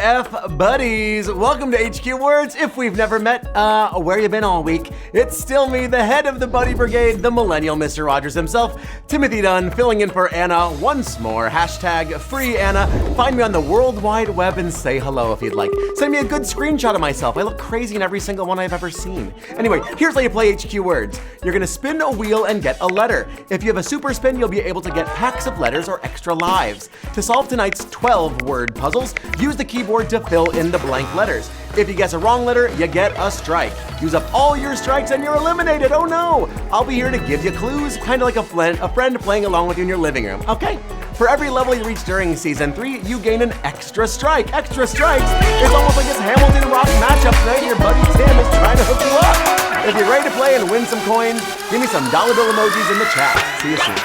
HF buddies, welcome to HQ Words. If we've never met, where you been all week? It's still me, the head of the Buddy Brigade, the millennial Mr. Rogers himself, Timothy Dunn, filling in for Anna once more. Hashtag free Anna. Find me on the World Wide Web and say hello if you'd like. Send me a good screenshot of myself. I look crazy in every single one I've ever seen. Anyway, here's how you play HQ Words. You're gonna spin a wheel and get a letter. If you have a super spin, you'll be able to get packs of letters or extra lives. To solve tonight's 12-word puzzles, use the keyboard to fill in the blank letters. If you guess a wrong letter, you get a strike. Use up all your strikes and you're eliminated. Oh no! I'll be here to give you clues, kind of like a friend playing along with you in your living room, okay? For every level you reach during Season 3, you gain an extra strike. Extra strikes? It's almost like this Hamilton Rock matchup tonight. Your buddy Tim is trying to hook you up. If you're ready to play and win some coins, give me some dollar bill emojis in the chat. See you soon.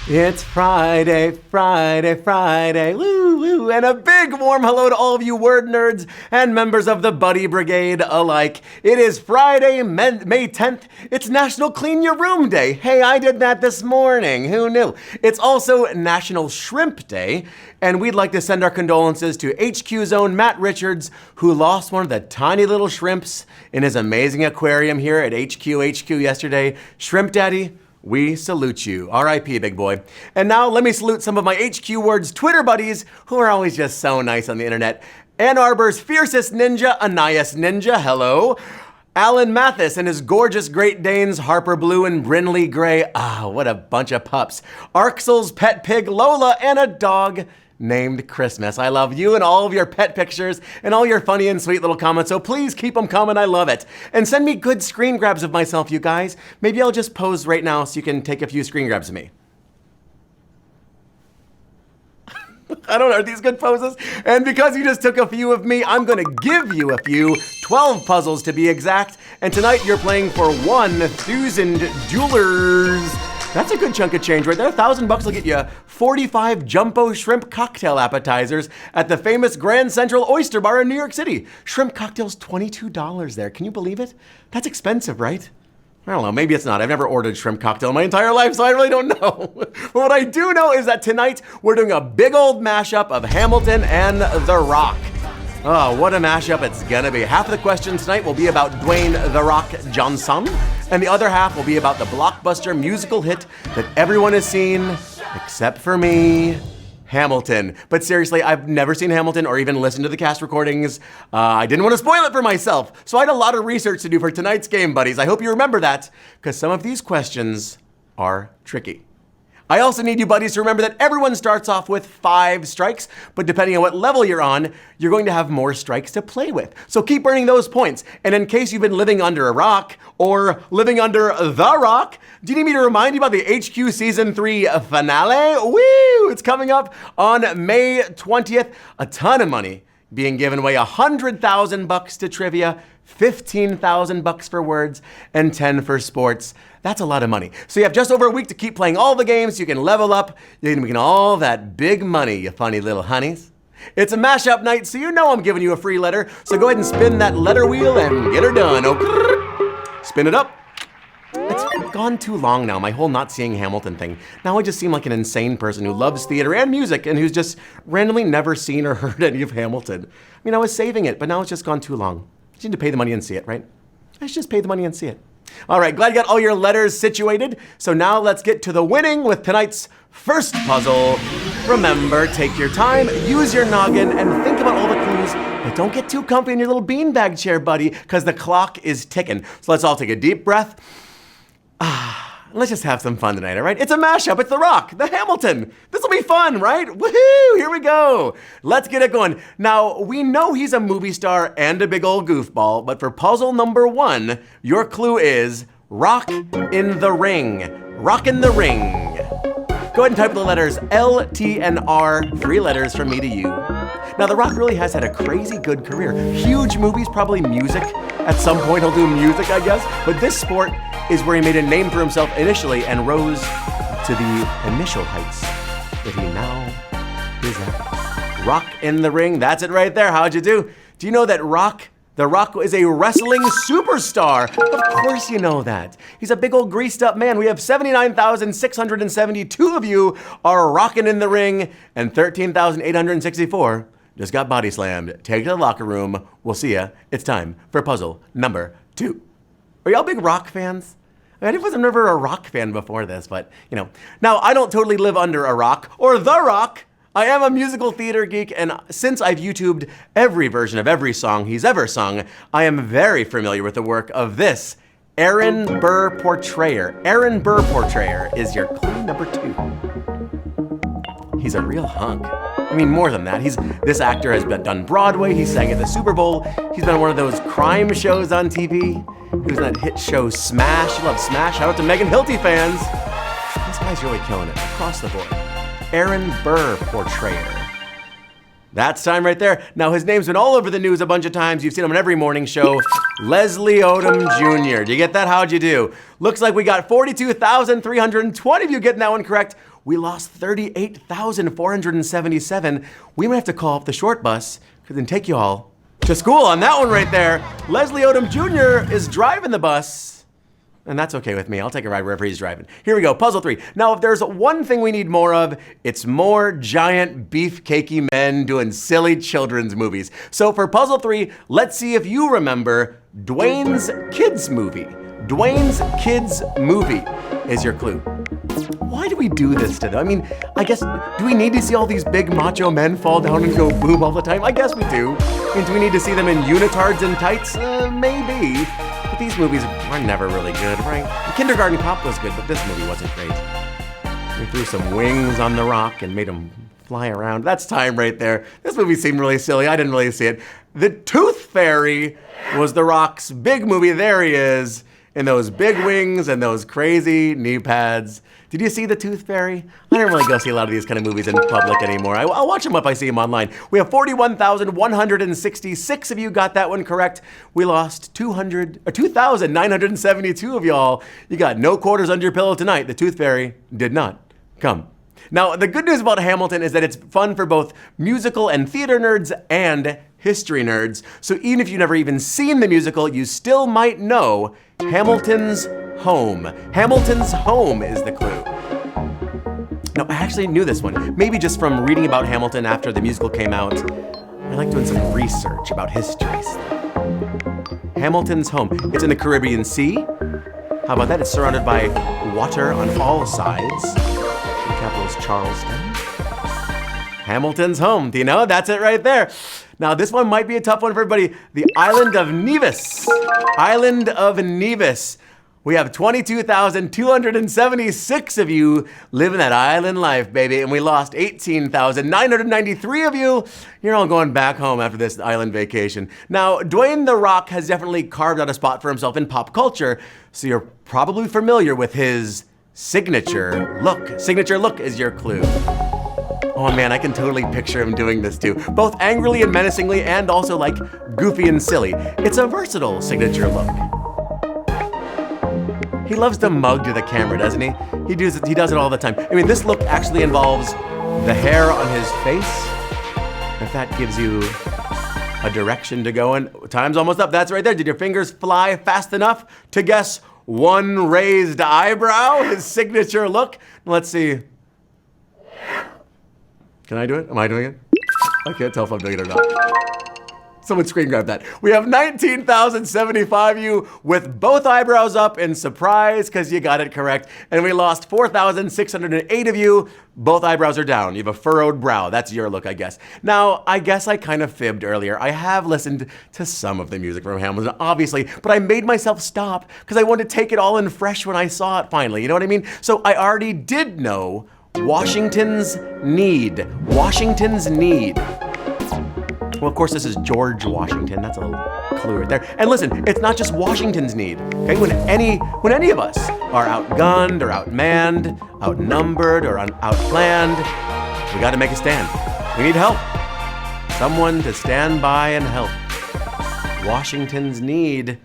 It's Friday, Friday, Friday, woo, woo, and a big warm hello to all of you word nerds and members of the Buddy Brigade alike. It is Friday, May 10th. It's National Clean Your Room Day. Hey, I did that this morning. Who knew? It's also National Shrimp Day, and we'd like to send our condolences to HQ's own Matt Richards, who lost one of the tiny little shrimps in his amazing aquarium here at HQ yesterday. Shrimp Daddy, we salute you. R.I.P., big boy. And now let me salute some of my HQ Words Twitter buddies who are always just so nice on the internet. Ann Arbor's fiercest ninja, Anais Ninja, hello. Alan Mathis and his gorgeous Great Danes, Harper Blue and Brinley Gray. Ah, what a bunch of pups. Arxel's pet pig, Lola, and a dog named Christmas. I love you and all of your pet pictures and all your funny and sweet little comments, so please keep them coming. I love it. And send me good screen grabs of myself, you guys. Maybe I'll just pose right now so you can take a few screen grabs of me. I don't know, are these good poses? And because you just took a few of me, I'm gonna give you a few, 12 puzzles to be exact. And tonight you're playing for 1,000 jewelers. That's a good chunk of change right there. $1,000 will get you 45 jumbo shrimp cocktail appetizers at the famous Grand Central Oyster Bar in New York City. Shrimp cocktails, $22 there. Can you believe it? That's expensive, right? I don't know, maybe it's not. I've never ordered shrimp cocktail in my entire life, so I really don't know. But what I do know is that tonight we're doing a big old mashup of Hamilton and The Rock. Oh, what a mashup it's gonna be. Half of the questions tonight will be about Dwayne The Rock Johnson, and the other half will be about the blockbuster musical hit that everyone has seen, except for me, Hamilton. But seriously, I've never seen Hamilton or even listened to the cast recordings. I didn't want to spoil it for myself, so I had a lot of research to do for tonight's game, buddies. I hope you remember that, because some of these questions are tricky. I also need you buddies to remember that everyone starts off with 5 strikes, but depending on what level you're on, you're going to have more strikes to play with. So keep earning those points. And in case you've been living under a rock or living under The Rock, do you need me to remind you about the HQ Season 3 finale? Woo! It's coming up on May 20th. A ton of money being given away, $100,000 to trivia, $15,000 for words, and 10 for sports. That's a lot of money. So you have just over a week to keep playing all the games. You can level up. You can make all that big money, you funny little honeys. It's a mashup night, so you know I'm giving you a free letter. So go ahead and spin that letter wheel and get her done. Okay. Spin it up. It's gone too long now, my whole not seeing Hamilton thing. Now I just seem like an insane person who loves theater and music and who's just randomly never seen or heard any of Hamilton. I mean, I was saving it, but now it's just gone too long. I just need to pay the money and see it, right? I should just pay the money and see it. All right, glad you got all your letters situated. So now let's get to the winning with tonight's first puzzle. Remember, take your time, use your noggin, and think about all the clues, but don't get too comfy in your little beanbag chair, buddy, because the clock is ticking. So let's all take a deep breath. Let's just have some fun tonight, all right? It's a mashup. It's The Rock, the Hamilton. This will be fun, right? Woohoo! Here we go. Let's get it going. Now, we know he's a movie star and a big old goofball, but for puzzle number 1, your clue is Rock in the Ring. Rock in the Ring. Go ahead and type the letters L, T, and R, 3 letters from me to you. Now, The Rock really has had a crazy good career. Huge movies, probably music. At some point, he'll do music, I guess. But this sport, is where he made a name for himself initially and rose to the initial heights that he now is at. Rock in the Ring, that's it right there. How'd you do? Do you know that The Rock is a wrestling superstar? Of course you know that. He's a big old greased up man. We have 79,672 of you are rocking in the ring, and 13,864 just got body slammed. Take it to the locker room. We'll see ya. It's time for puzzle number 2. Are y'all big Rock fans? I wasn't never a Rock fan before this, but you know. Now, I don't totally live under a rock or The Rock. I am a musical theater geek, and since I've YouTubed every version of every song he's ever sung, I am very familiar with the work of this Aaron Burr Portrayer. Aaron Burr Portrayer is your clue number 2. He's a real hunk. I mean, more than that. This actor has done Broadway, he sang at the Super Bowl, he's been on one of those crime shows on TV. He was in that hit show Smash. You love Smash. Shout out to Megan Hilty fans. This guy's really killing it across the board. Aaron Burr Portrayer. That's time right there. Now, his name's been all over the news a bunch of times. You've seen him on every morning show. Leslie Odom Jr. Do you get that? How'd you do? Looks like we got 42,320 of you getting that one correct. We lost 38,477. We might have to call up the short bus and take you all to school on that one right there. Leslie Odom Jr. is driving the bus. And that's okay with me. I'll take a ride wherever he's driving. Here we go, puzzle 3. Now, if there's one thing we need more of, it's more giant beefcakey men doing silly children's movies. So for puzzle 3, let's see if you remember Dwayne's Kids Movie. Dwayne's Kids Movie is your clue. Why do we do this to them? I mean, I guess, do we need to see all these big macho men fall down and go boom all the time? I guess we do. I mean, do we need to see them in unitards and tights? Maybe. But these movies are never really good, right? Kindergarten Cop was good, but this movie wasn't great. We threw some wings on The Rock and made him fly around. That's time right there. This movie seemed really silly. I didn't really see it. The Tooth Fairy was The Rock's big movie. There he is, in those big wings and those crazy knee pads. Did you see The Tooth Fairy? I don't really go see a lot of these kind of movies in public anymore. I'll watch them if I see them online. We have 41,166 of you got that one correct. We lost 2,972 of y'all. You got no quarters under your pillow tonight. The Tooth Fairy did not come. Now, the good news about Hamilton is that it's fun for both musical and theater nerds and history nerds. So even if you've never even seen the musical, you still might know Hamilton's Home. Hamilton's Home is the clue. Now, I actually knew this one, maybe just from reading about Hamilton after the musical came out. I like doing some research about history stuff. Hamilton's Home. It's in the Caribbean Sea. How about that? It's surrounded by water on all sides. The capital is Charleston. Hamilton's Home. Do you know? That's it right there. Now, this one might be a tough one for everybody. The Island of Nevis. Island of Nevis. We have 22,276 of you living that island life, baby, and we lost 18,993 of you. You're all going back home after this island vacation. Now, Dwayne The Rock has definitely carved out a spot for himself in pop culture, so you're probably familiar with his signature look. Signature look is your clue. Oh man, I can totally picture him doing this too. Both angrily and menacingly, and also like goofy and silly. It's a versatile signature look. He loves to mug to the camera, doesn't he? He does it all the time. I mean, this look actually involves the hair on his face. If that gives you a direction to go in. Time's almost up. That's right there. Did your fingers fly fast enough to guess one raised eyebrow? His signature look. Let's see. Can I do it? Am I doing it? I can't tell if I'm doing it or not. Someone screen grab that. We have 19,075 of you with both eyebrows up in surprise because you got it correct. And we lost 4,608 of you. Both eyebrows are down. You have a furrowed brow. That's your look, I guess. Now, I guess I kind of fibbed earlier. I have listened to some of the music from Hamilton, obviously, but I made myself stop because I wanted to take it all in fresh when I saw it finally. You know what I mean? So I already did know Washington's Need. Washington's Need. Well, of course, this is George Washington. That's a little clue right there. And listen, it's not just Washington's need. Okay, when any of us are outgunned or outmanned, outnumbered or outplanned, we got to make a stand. We need help. Someone to stand by and help. Washington's need.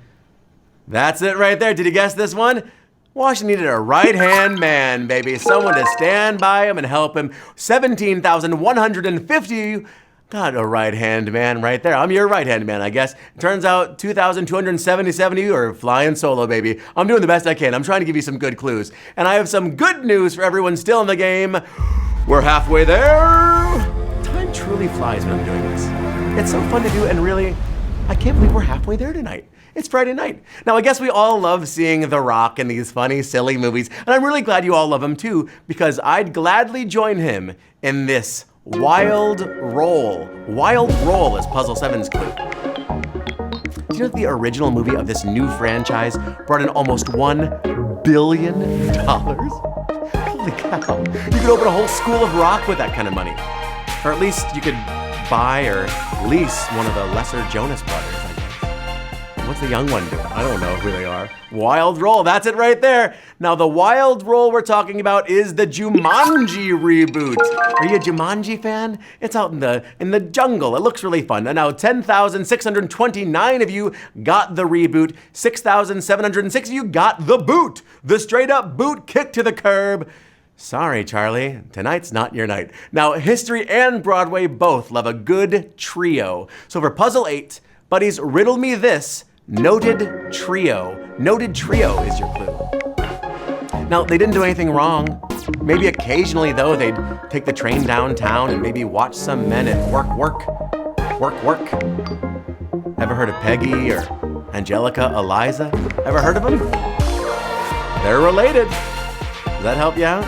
That's it right there. Did you guess this one? Washington needed a right-hand man, baby. Someone to stand by him and help him. 17,150. Got a right-hand man right there. I'm your right-hand man, I guess. Turns out 2,277 of you are flying solo, baby. I'm doing the best I can. I'm trying to give you some good clues. And I have some good news for everyone still in the game. We're halfway there. Time truly flies when I'm doing this. It's so fun to do, and really, I can't believe we're halfway there tonight. It's Friday night. Now, I guess we all love seeing The Rock in these funny, silly movies, and I'm really glad you all love him too, because I'd gladly join him in this wild role. Wild role is Puzzle 7's clue. Do you know that the original movie of this new franchise brought in almost $1 billion? Holy cow. You could open a whole school of rock with that kind of money. Or at least you could buy or lease one of the lesser Jonas Brothers, I guess. What's the young one doing? I don't know who they are. Wild role, that's it right there. Now the wild role we're talking about is the Jumanji reboot. Are you a Jumanji fan? It's out in the jungle. It looks really fun. And now 10,629 of you got the reboot. 6,706 of you got the boot. The straight up boot kick to the curb. Sorry, Charlie, tonight's not your night. Now, history and Broadway both love a good trio. So for Puzzle 8, buddies, riddle me this, noted trio. Noted trio is your clue. Now, they didn't do anything wrong. Maybe occasionally, though, they'd take the train downtown and maybe watch some men at work. Ever heard of Peggy or Angelica, Eliza? Ever heard of them? They're related. Does that help you out?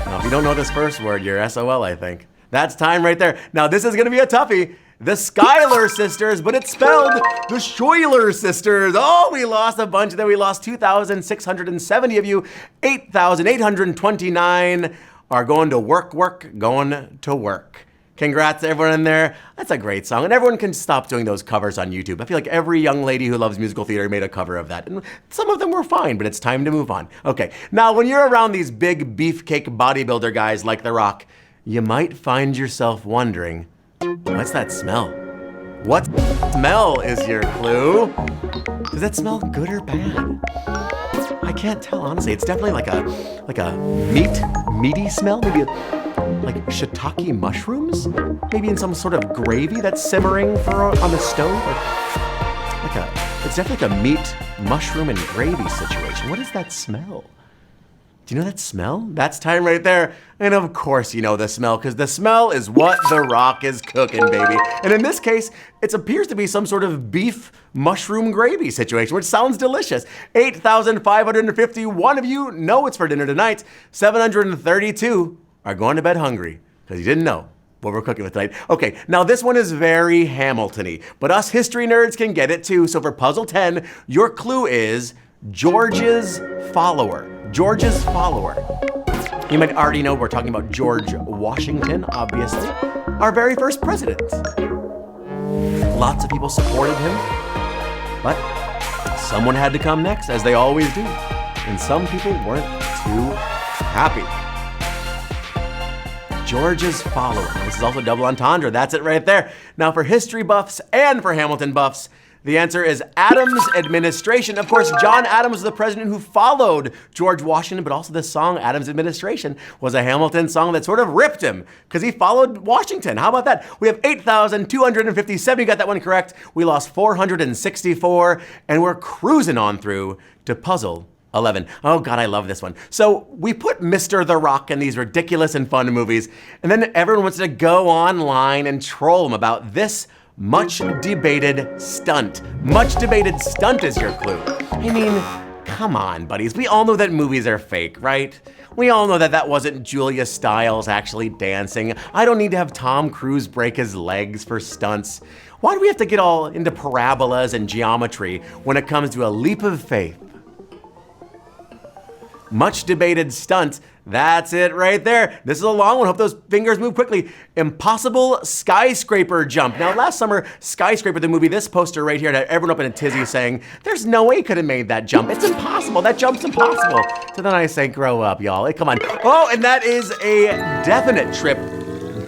Now, if you don't know this first word, you're SOL, I think. That's time right there. Now, this is gonna be a toughie. The Schuyler sisters, but it's spelled the Schuyler sisters. Oh, we lost a bunch of them. We lost 2,670 of you. 8,829 are going to work, going to work. Congrats to everyone in there. That's a great song. And everyone can stop doing those covers on YouTube. I feel like every young lady who loves musical theater made a cover of that. And some of them were fine, but it's time to move on. Okay, now when you're around these big beefcake bodybuilder guys like The Rock, you might find yourself wondering, what's that smell? What smell is your clue? Does that smell good or bad? I can't tell, honestly. It's definitely like a meaty smell, maybe like shiitake mushrooms? Maybe in some sort of gravy that's simmering on the stove? It's definitely like a meat, mushroom, and gravy situation. What does that smell? Do you know that smell? That's time right there. And of course you know the smell, because the smell is what The Rock is cooking, baby. And in this case, it appears to be some sort of beef mushroom gravy situation, which sounds delicious. 8,551 of you know it's for dinner tonight. 732 are going to bed hungry, because you didn't know what we're cooking with tonight. Okay, now this one is very Hamilton-y, but us history nerds can get it too. So for Puzzle 10, your clue is George's follower. George's follower. You might already know we're talking about George Washington, obviously, our very first president. Lots of people supported him, but someone had to come next, as they always do, and some people weren't too happy. George's follower. This is also double entendre. That's it right there. Now for history buffs and for Hamilton buffs, the answer is Adams administration. Of course, John Adams was the president who followed George Washington, but also this song, Adams administration, was a Hamilton song that sort of ripped him because he followed Washington. How about that? We have 8,257. You got that one correct. We lost 464, and we're cruising on through to Puzzle 11. Oh God, I love this one. So we put Mr. The Rock in these ridiculous and fun movies, and then everyone wants to go online and troll him about this much debated stunt. Much debated stunt is your clue. I mean, come on, buddies. We all know that movies are fake, right? We all know that that wasn't Julia Stiles actually dancing. I don't need to have Tom Cruise break his legs for stunts. Why do we have to get all into parabolas and geometry when it comes to a leap of faith? Much debated stunt. That's it right there. This is a long one. Hope those fingers move quickly. Impossible skyscraper jump. Now, last summer, Skyscraper, the movie, this poster right here had everyone up in a tizzy saying, there's no way he could have made that jump. It's impossible. That jump's impossible. So then I say, grow up, y'all. Hey, come on. Oh, and that is a definite trip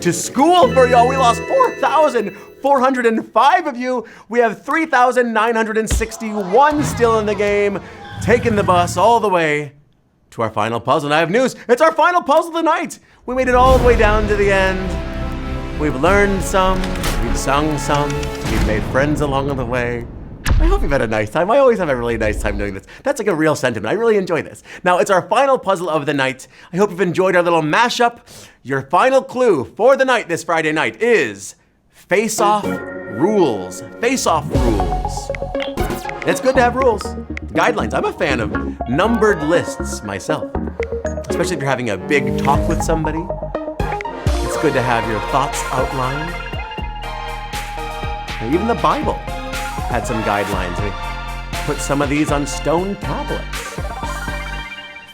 to school for y'all. We lost 4,405 of you. We have 3,961 still in the game, taking the bus all the way to our final puzzle. And I have news, it's our final puzzle of the night. We made it all the way down to the end. We've learned some, we've sung some, we've made friends along the way. I hope you've had a nice time. I always have a really nice time doing this. That's like a real sentiment. I really enjoy this. Now, it's our final puzzle of the night. I hope you've enjoyed our little mashup. Your final clue for the night this Friday night is Faceoff Rules. Faceoff Rules. It's good to have rules, guidelines. I'm a fan of numbered lists myself, especially if you're having a big talk with somebody. It's good to have your thoughts outlined. And even the Bible had some guidelines. We put some of these on stone tablets.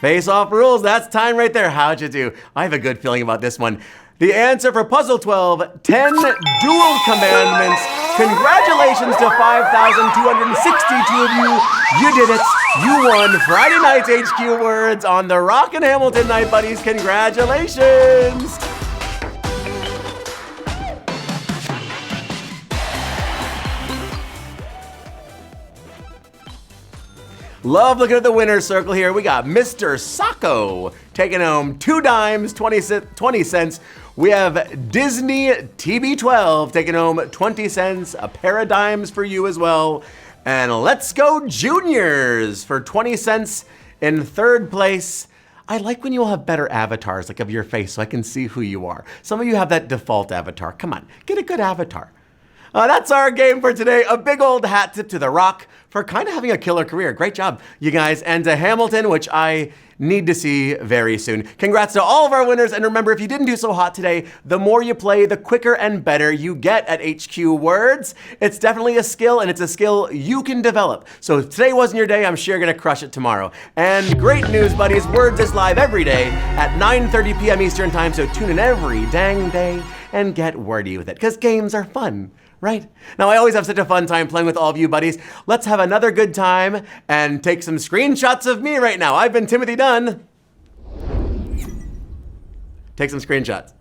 Face-off rules, that's time right there. How'd you do? I have a good feeling about this one. The answer for Puzzle 12, 10 dual commandments. Congratulations to 5,262 of you. You did it. You won Friday night's HQ Words on the Rockin' Hamilton Night, buddies. Congratulations. Love looking at the winner's circle here. We got Mr. Sacco taking home 2 dimes, 20 cents. We have Disney TB12 taking home 20 cents, a pair of dimes for you as well. And Let's Go Juniors for 20 cents in third place. I like when you all have better avatars, like of your face, so I can see who you are. Some of you have that default avatar. Come on, get a good avatar. That's our game for today. A big old hat tip to The Rock for kind of having a killer career. Great job, you guys. And to Hamilton, which I need to see very soon. Congrats to all of our winners. And remember, if you didn't do so hot today, the more you play, the quicker and better you get at HQ Words. It's definitely a skill, and it's a skill you can develop. So if today wasn't your day, I'm sure you're gonna crush it tomorrow. And great news, buddies. Words is live every day at 9:30 p.m. Eastern time, so tune in every dang day and get wordy with it, because games are fun. Right? Now, I always have such a fun time playing with all of you buddies. Let's have another good time and take some screenshots of me right now. I've been Timothy Dunn. Take some screenshots.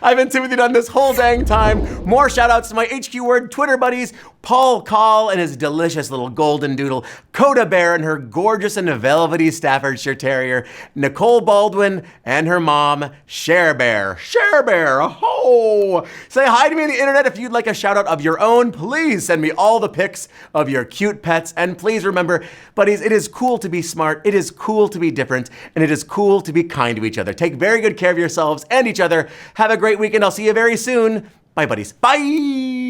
I've been Timothy Dunn this whole dang time. More shout outs to my HQ Word Twitter buddies, Paul Call and his delicious little golden doodle, Coda Bear and her gorgeous and velvety Staffordshire Terrier, Nicole Baldwin and her mom, Cher Bear. Cher Bear, ho! Say hi to me on the internet if you'd like a shout out of your own. Please send me all the pics of your cute pets. And please remember, buddies, it is cool to be smart, it is cool to be different, and it is cool to be kind to each other. Take very good care of yourselves and each other. Have a great weekend. I'll see you very soon. Bye, buddies. Bye!